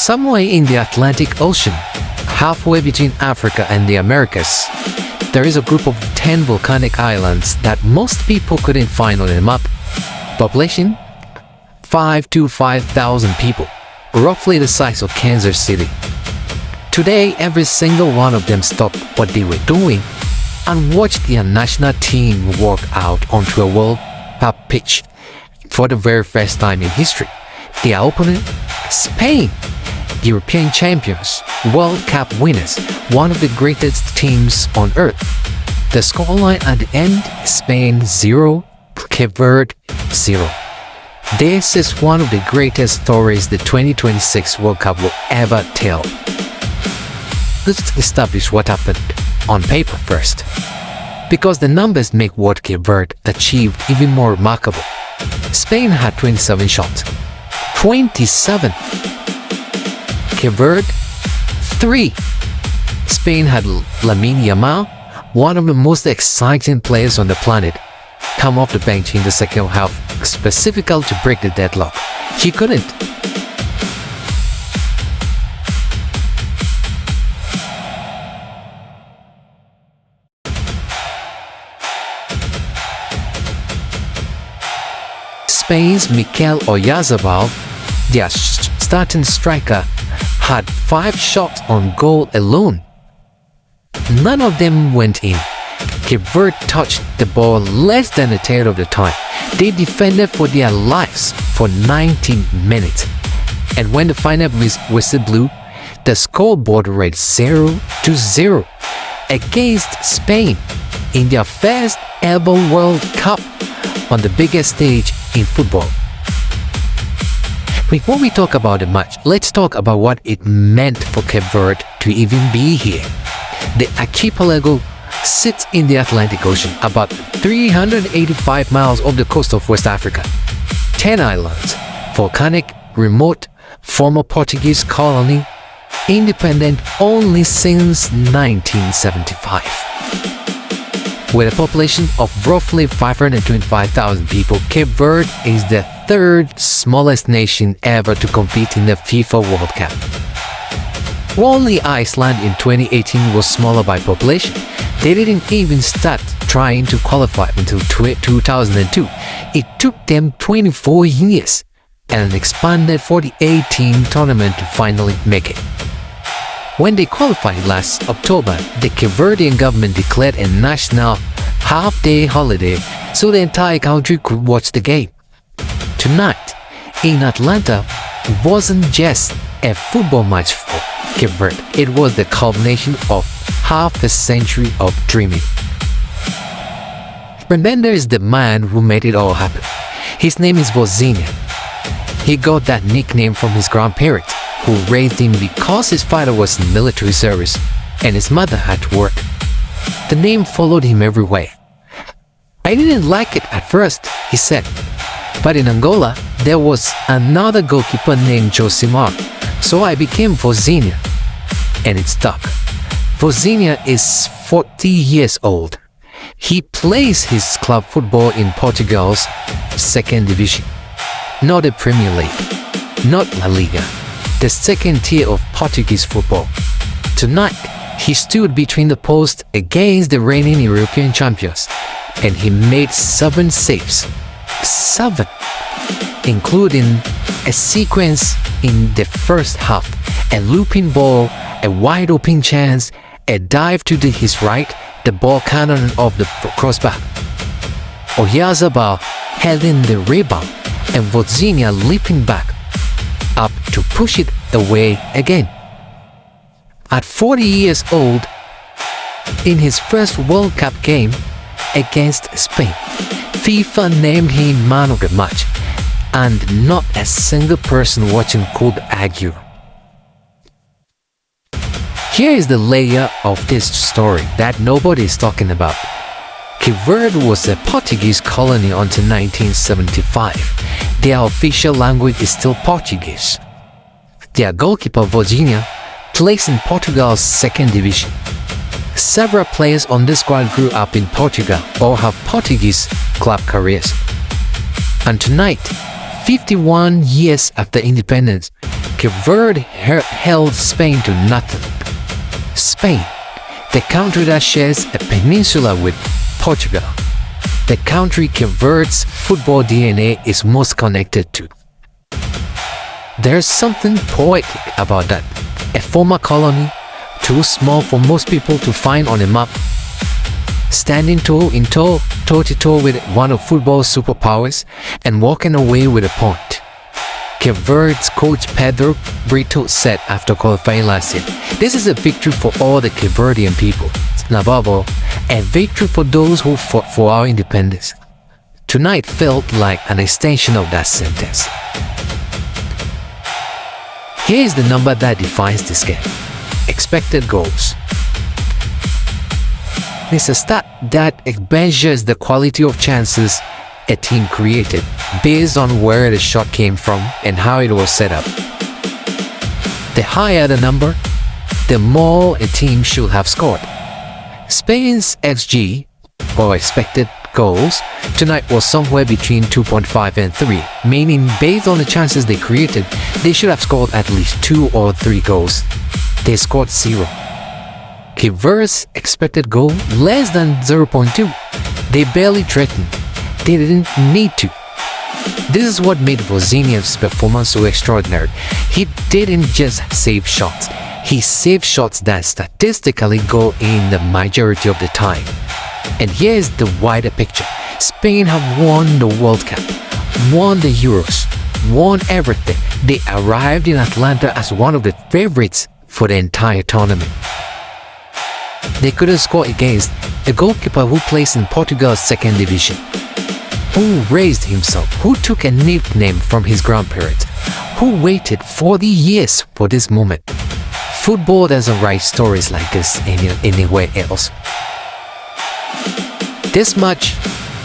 Somewhere in the Atlantic Ocean, halfway between Africa and the Americas, there is a group of 10 volcanic islands that most people couldn't find on a map. Population? 5 to 5,000 people, roughly the size of Kansas City. Today, every single one of them stopped what they were doing and watched their national team walk out onto a World Cup pitch for the very first time in history. Their opponent? Spain, European champions, World Cup winners, one of the greatest teams on earth. The scoreline at the end, Spain 0, Cape Verde 0. This is one of the greatest stories the 2026 World Cup will ever tell. Let's establish what happened on paper first, because the numbers make what Cape Verde achieved even more remarkable. Spain had 27 shots. 27. Cape Verde 3. Spain had Yamine Yamal, one of the most exciting players on the planet, come off the bench in the second half specifically to break the deadlock. He couldn't. Spain's Mikel Oyarzabal, their starting striker, had 5 shots on goal alone. None of them went in. Cape Verde touched the ball less than a third of the time. They defended for their lives for 90 minutes. And when the final whistle blew, the scoreboard read 0-0 against Spain in their first ever World Cup on the biggest stage in football. Before we talk about the match, let's talk about what it meant for Cape Verde to even be here. The archipelago sits in the Atlantic Ocean, about 385 miles off the coast of West Africa. 10 islands, volcanic, remote, former Portuguese colony, independent only since 1975. With a population of roughly 525,000 people, Cape Verde is the third smallest nation ever to compete in the FIFA World Cup. Only Iceland in 2018 was smaller by population. They didn't even start trying to qualify until 2002. It took them 24 years and an expanded 48-team tournament to finally make it. When they qualified last October, the Cape Verdean government declared a national half-day holiday so the entire country could watch the game. Tonight, in Atlanta, wasn't just a football match for Cape Verde. It was the culmination of half a century of dreaming. Remember is the man who made it all happen. His name is Vozinha. He got that nickname from his grandparents, who raised him because his father was in military service and his mother had to work. The name followed him everywhere. I didn't like it at first, he said, but in Angola there was another goalkeeper named Josimar, so I became Vozinha, and it stuck. Vozinha is 40 years old. He plays his club football in Portugal's second division, not the Premier League, not La Liga, the second tier of Portuguese football. Tonight, he stood between the posts against the reigning European champions, and he made 7 saves. 7! Including a sequence in the first half, a looping ball, a wide open chance, a dive to his right, the ball cannon off the crossbar. Oyarzabal held in the rebound, and Vozinha leaping back up to push it away again. At 40 years old, in his first World Cup game against Spain, FIFA named him man of the match, and not a single person watching could argue. Here is the layer of this story that nobody is talking about. Cape Verde was a Portuguese colony until 1975. Their official language is still Portuguese. Their goalkeeper Vozinha plays in Portugal's second division. Several players on this squad grew up in Portugal or have Portuguese club careers. And tonight, 51 years after independence, Cape Verde held Spain to nothing. Spain, the country that shares a peninsula with Portugal, the country Cape Verde's football DNA is most connected to. There's something poetic about that. A former colony, too small for most people to find on a map, standing toe-to-toe with one of football's superpowers and walking away with a point. Cape Verde's coach Pedro Brito said after qualifying last year, "This is a victory for all the Cape Verdean people, and above all, a victory for those who fought for our independence." Tonight felt like an extension of that sentence. Here is the number that defines this game: expected goals. It's a stat that measures the quality of chances a team created based on where the shot came from and how it was set up. The higher the number, the more a team should have scored. Spain's XG, or expected goals, tonight was somewhere between 2.5 and 3, meaning based on the chances they created, they should have scored at least 2 or 3 goals. They scored 0. Cape Verde's expected goal less than 0.2. They barely threatened. They didn't need to. This is what made Vozinha's performance so extraordinary. He didn't just save shots. He saved shots that statistically go in the majority of the time. And here's the wider picture. Spain have won the World Cup, won the Euros, won everything. They arrived in Atlanta as one of the favorites for the entire tournament. They couldn't score against a goalkeeper who plays in Portugal's second division, who raised himself, who took a nickname from his grandparents, who waited 40 years for this moment. Football doesn't write stories like this anywhere else. This match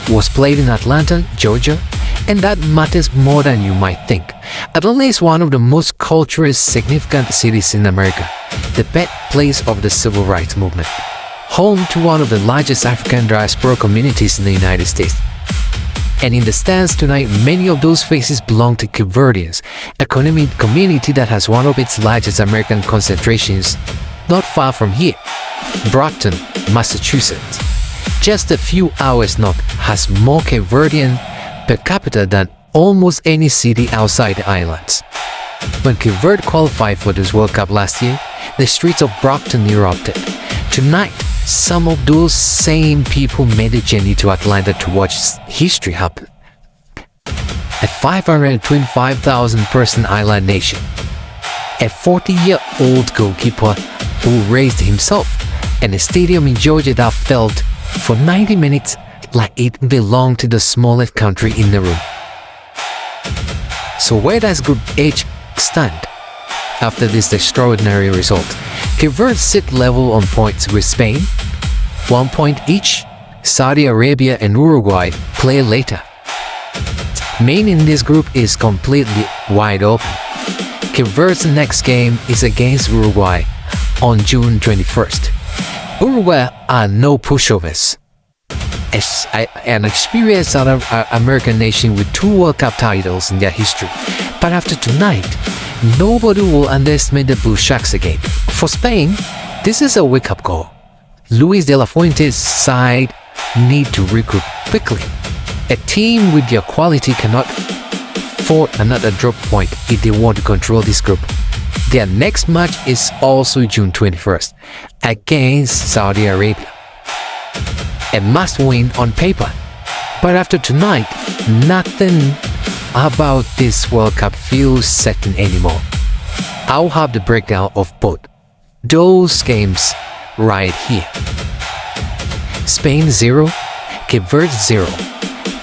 was played in Atlanta, Georgia, and that matters more than you might think. Atlanta is one of the most culturally significant cities in America, the birthplace of the civil rights movement, home to one of the largest African diaspora communities in the United States. And in the stands tonight, many of those faces belong to Cape Verdeans, a community that has one of its largest American concentrations not far from here, Brockton, Massachusetts. Just a few hours north, has more Cape Verdean per capita than almost any city outside the islands. When Cape Verde qualified for this World Cup last year, the streets of Brockton erupted. Tonight, some of those same people made the journey to Atlanta to watch history happen. A 525,000 person island nation. A 40-year-old goalkeeper who raised himself, and a stadium in Georgia that felt for 90 minutes like it belonged to the smallest country in the room. So where does Group H stand after this extraordinary result? Cape Verde sit level on points with Spain, 1 point each. Saudi Arabia and Uruguay play later. Main in this group is completely wide open. Cape Verde's next game is against Uruguay on June 21st. Uruguay are no pushovers. An experienced South American nation with 2 World Cup titles in their history. But after tonight, nobody will underestimate the Blue Sharks again. For Spain, this is a wake-up call. Luis de la Fuente's side need to regroup quickly. A team with their quality cannot afford another drop point if they want to control this group. Their next match is also June 21st against Saudi Arabia. A must-win on paper. But after tonight, nothing about this World Cup feels certain anymore. I'll have the breakdown of both those games right here. Spain 0, Cape Verde 0.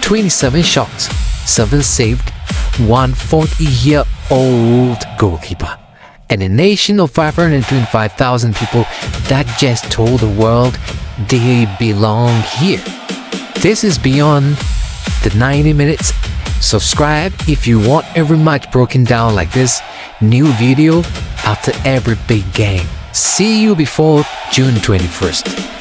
27 shots, 7 saved, 1 40-year-old goalkeeper. And a nation of 525,000 people that just told the world they belong here. This is beyond the 90 minutes. Subscribe if you want every match broken down like this. New video after every big game. See you before June 21st.